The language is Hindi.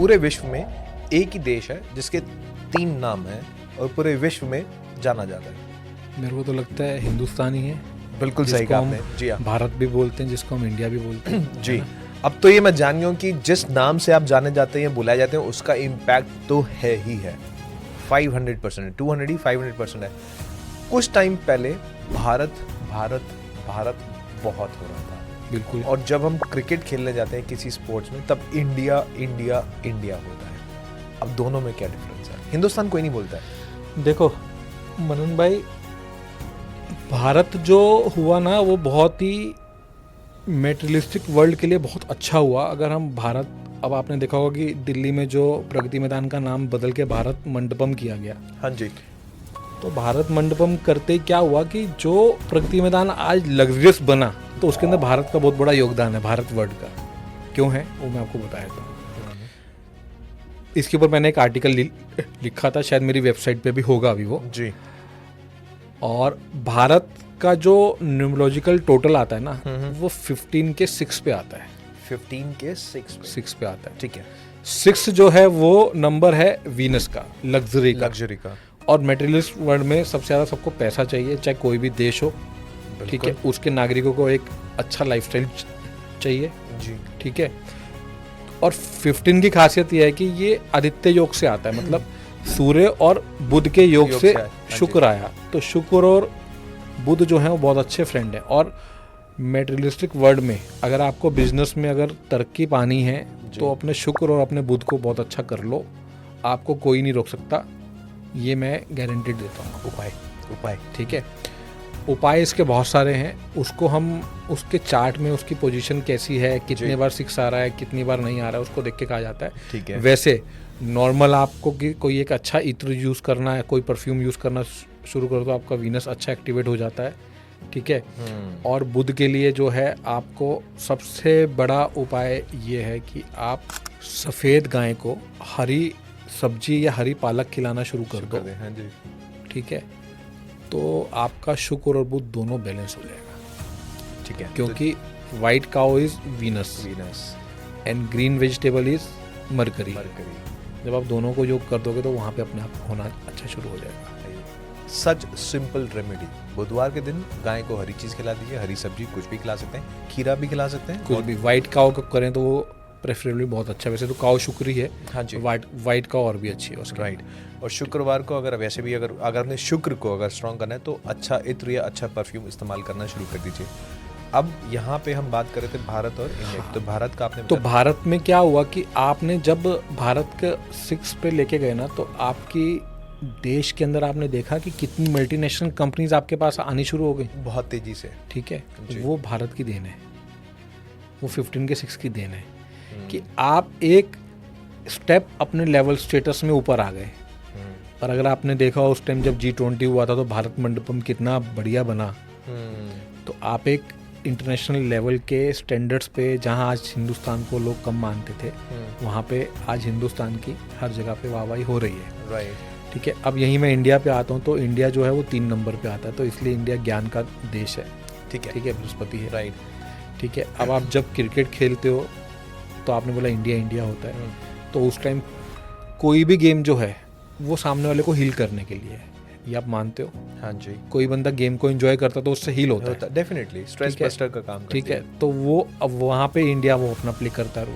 पूरे विश्व में एक ही देश है जिसके 3 नाम हैं और पूरे विश्व में जाना जाता है। मेरे को तो लगता है हिंदुस्तान ही है। बिल्कुल सही कहा आपने। जी हाँ, भारत भी बोलते हैं, जिसको हम इंडिया भी बोलते हैं। जी। अब तो ये मैं जान गया हूँ कि जिस नाम से आप जाने जाते हैं, बुलाए जाते हैं, उसका इम्पैक्ट तो है ही है। 500%, 200 ही 500% है। कुछ टाइम पहले भारत भारत भारत बहुत हो रहा था। बिल्कुल। और जब हम क्रिकेट खेलने जाते हैं किसी स्पोर्ट्स में, तब इंडिया इंडिया इंडिया होता है। अब दोनों में क्या डिफरेंस है? हिंदुस्तान कोई नहीं बोलता है। देखो मनन भाई, भारत जो हुआ ना वो बहुत ही मेटेरियलिस्टिक वर्ल्ड के लिए बहुत अच्छा हुआ। अगर हम भारत, अब आपने देखा होगा कि दिल्ली में जो प्रगति मैदान का नाम बदल के भारत मंडपम किया गया। हाँ जी। तो भारत मंडपम करते ही क्या हुआ कि जो प्रगति मैदान आज लग्जरियस बना, तो उसके अंदर भारत का बहुत बड़ा योगदान है, भारत वर्ल्ड का। क्यों है वो मैं आपको बताया था। इसके ऊपर मैंने एक आर्टिकल लिखा था, शायद मेरी वेबसाइट पे भी होगा अभी वो जी। और भारत का जो न्यूमरोलॉजिकल टोटल आता है ना, वो 15 के 6 पे आता है। 15 के 6 पे आता है। ठीक है। 6 जो है वो नंबर है वीनस का, लग्जरी का। और मटेरियलिस्ट वर्ल्ड में सबसे ज़्यादा सबको पैसा चाहिए, चाहे कोई भी देश हो। ठीक है, उसके नागरिकों को एक अच्छा लाइफस्टाइल चाहिए। जी। ठीक है। और 15 की खासियत यह है कि ये आदित्य योग से आता है, मतलब सूर्य और बुध के योग से शुक्र आया। तो शुक्र और बुध जो है वो बहुत अच्छे फ्रेंड हैं। और मेटेरियलिस्टिक वर्ल्ड में अगर आपको बिजनेस में अगर तरक्की पानी है तो अपने शुक्र और अपने बुध को बहुत अच्छा कर लो, आपको कोई नहीं रोक सकता। ये मैं गारंटी देता हूँ। उपाय ठीक है। उपाय इसके बहुत सारे हैं। उसको हम उसके चार्ट में उसकी पोजीशन कैसी है, कितने बार 6 आ रहा है, कितनी बार नहीं आ रहा है, उसको देख के कहा जाता है। ठीक है। वैसे नॉर्मल आपको कि कोई एक अच्छा इत्र यूज़ करना है, कोई परफ्यूम यूज़ करना शुरू करो तो आपका वीनस अच्छा एक्टिवेट हो जाता है। ठीक है। और बुध के लिए जो है आपको सबसे बड़ा उपाय ये है कि आप सफ़ेद गाय को हरी सब्जी या हरी पालक खिलाना शुरू कर दो। हाँ जी। ठीक है। तो आपका शुक्र और बुध दोनों बैलेंस हो जाएगा। ठीक है। क्योंकि white cow is Venus and green vegetable is mercury. जब आप दोनों को योग कर दोगे तो वहाँ पे अपने आप होना अच्छा शुरू हो जाएगा। सच सिंपल रेमेडी। बुधवार के दिन गाय को हरी चीज़ खिला दीजिए, हरी सब्जी कुछ भी खिला सकते हैं, खीरा भी खिला सकते हैं, कुछ भी। वाइट काउ को करें तो वो प्रेफरेबली बहुत अच्छा। वैसे तो काउ शुक्र ही है। हाँ जी। वाइट काउ और भी अच्छी है उसकी। राइट। और शुक्रवार को अगर वैसे भी अगर आपने शुक्र को अगर स्ट्रॉन्ग करना है तो अच्छा इत्र या अच्छा परफ्यूम इस्तेमाल करना शुरू कर दीजिए। अब यहाँ पे हम बात कर रहे थे भारत और इंडिया। तो भारत का आपने तो भारत में क्या हुआ कि आपने जब भारत के 6 पे लेके गए ना, तो आपकी देश के अंदर आपने देखा कि कितनी मल्टीनेशनल कंपनीज आपके पास आनी शुरू हो गई बहुत तेजी से। ठीक है। वो भारत की देन है, वो 15 के 6 की देन है कि आप एक स्टेप अपने लेवल स्टेटस में ऊपर आ गए। पर अगर आपने देखा उस टाइम जब G20 हुआ था तो भारत मंडपम कितना बढ़िया बना। तो आप एक इंटरनेशनल लेवल के स्टैंडर्ड्स पे, जहां आज हिंदुस्तान को लोग कम मानते थे, वहां पे आज हिंदुस्तान की हर जगह पे वाहवाही हो रही है। राइट। ठीक है। अब यहीं मैं इंडिया पे आता हूँ तो इंडिया जो है वो 3 नंबर पे आता है, तो इसलिए इंडिया ज्ञान का देश है। ठीक है। ठीक है, बृहस्पति है। राइट। ठीक है। अब आप जब क्रिकेट खेलते हो तो आपने बोला इंडिया इंडिया होता है, तो उस टाइम कोई भी गेम जो है वो सामने वाले को हील करने के लिए है। ये आप मानते हो? हाँ जी। कोई बंदा गेम को एंजॉय करता तो उससे हील होता है। डेफिनेटली स्ट्रेस बस्टर का काम करती है। ठीक है। तो वो अब वहाँ पे इंडिया वो अपना प्ले करता है।